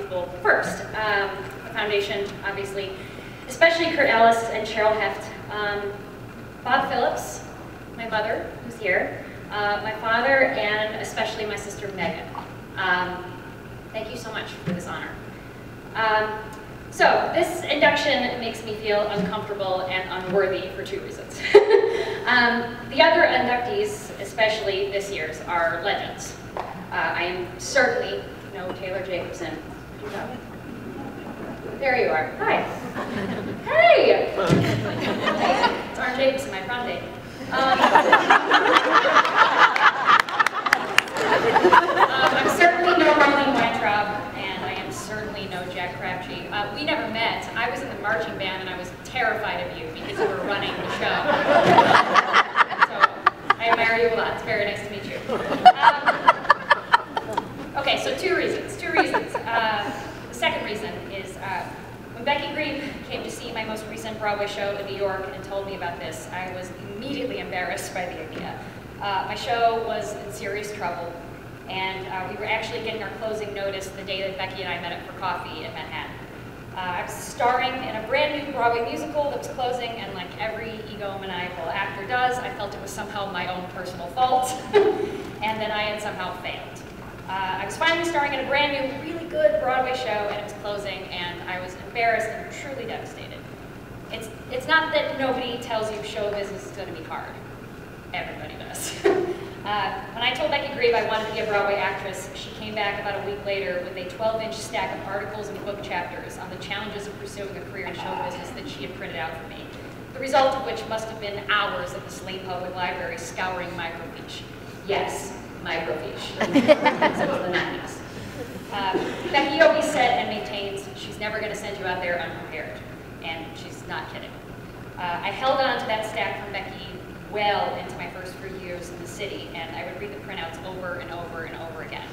people first. The foundation, obviously, especially Kurt Ellis and Cheryl Heft. Bob Phillips, my mother, who's here, my father, and especially my sister Megan. Thank you so much for this honor. So this induction makes me feel uncomfortable and unworthy for two reasons. The other inductees, especially this year's, are legends. I am certainly no Taylor Jacobson. There you are. Hi. Hey! It's Arn Jacobson, my prom date. I'm certainly no Marlene Weintraub, and I am certainly no Jack Crabtree. We never met. I was in the marching band, and I was terrified of you because you were running the show. So I admire you a lot. It's very nice to meet you. Okay, so two reasons. The second reason is when Becky Green came to see my most recent Broadway show in New York and told me about this, I was immediately embarrassed by the idea. My show was in serious trouble, and we were actually getting our closing notice the day that Becky and I met up for coffee in Manhattan. I was starring in a brand new Broadway musical that was closing, and like every egomaniacal actor does, I felt it was somehow my own personal fault, and that I had somehow failed. I was finally starring in a brand new, really good Broadway show, and it was closing, and I was embarrassed and truly devastated. It's not that nobody tells you show business is going to be hard. Everybody does. When I told Becky Green I wanted to be a Broadway actress, she came back about a week later with a 12-inch stack of articles and book chapters on the challenges of pursuing a career in show business that she had printed out for me, the result of which must have been hours at the Saline Public Library scouring microfiche. Yes, microfiche. It was the 90s. Becky always said and maintains she's never going to send you out there unprepared, and she's not kidding. I held on to that stack from Becky well into my first few years in the city, and I would read the printouts over and over and over again.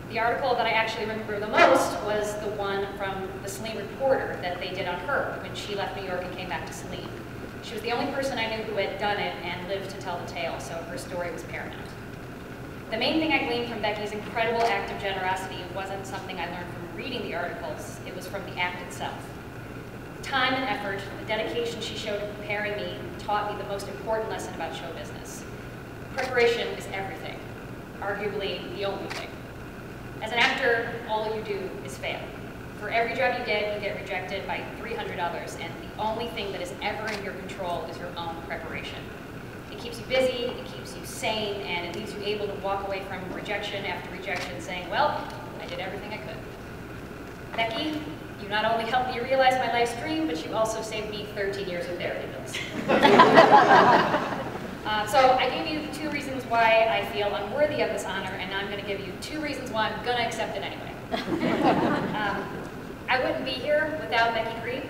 The article that I actually remember the most was the one from the Saline Reporter that they did on her when she left New York and came back to Saline. She was the only person I knew who had done it and lived to tell the tale, so her story was paramount. The main thing I gleaned from Becky's incredible act of generosity wasn't something I learned from reading the articles, it was from the act itself. The time and effort, the dedication she showed in preparing me taught me the most important lesson about show business. Preparation is everything, arguably the only thing. As an actor, all you do is fail. For every job you get rejected by $300, and the only thing that is ever in your control is your own preparation. It keeps you busy, it keeps you sane, and it leaves you able to walk away from rejection after rejection saying, well, I did everything I could. Becky, you not only helped me realize my life's dream, but you also saved me 13 years of therapy bills. So I gave you 2 reasons why I feel unworthy of this honor, and now I'm going to give you 2 reasons why I'm going to accept it anyway. I wouldn't be here without Becky Green.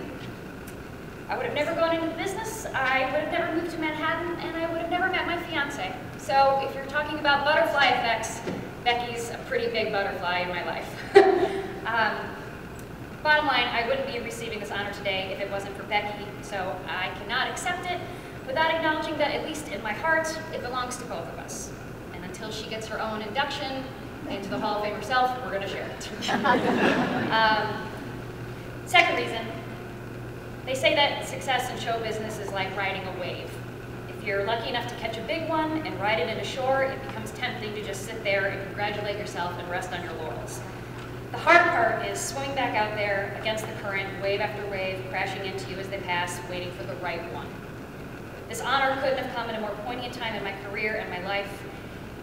I would have never gone into the business, I would have never moved to Manhattan, and I would have never met my fiance. So if you're talking about butterfly effects, Becky's a pretty big butterfly in my life. Bottom line, I wouldn't be receiving this honor today if it wasn't for Becky, so I cannot accept it without acknowledging that, at least in my heart, it belongs to both of us. And until she gets her own induction into the Hall of Fame herself, we're going to share it. Second reason, they say that success in show business is like riding a wave. If you're lucky enough to catch a big one and ride it into shore, it becomes tempting to just sit there and congratulate yourself and rest on your laurels. The hard part is swimming back out there against the current, wave after wave, crashing into you as they pass, waiting for the right one. This honor couldn't have come at a more poignant time in my career and my life,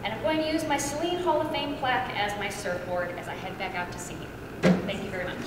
and I'm going to use my Saline Hall of Fame plaque as my surfboard as I head back out to sea. Thank you very much.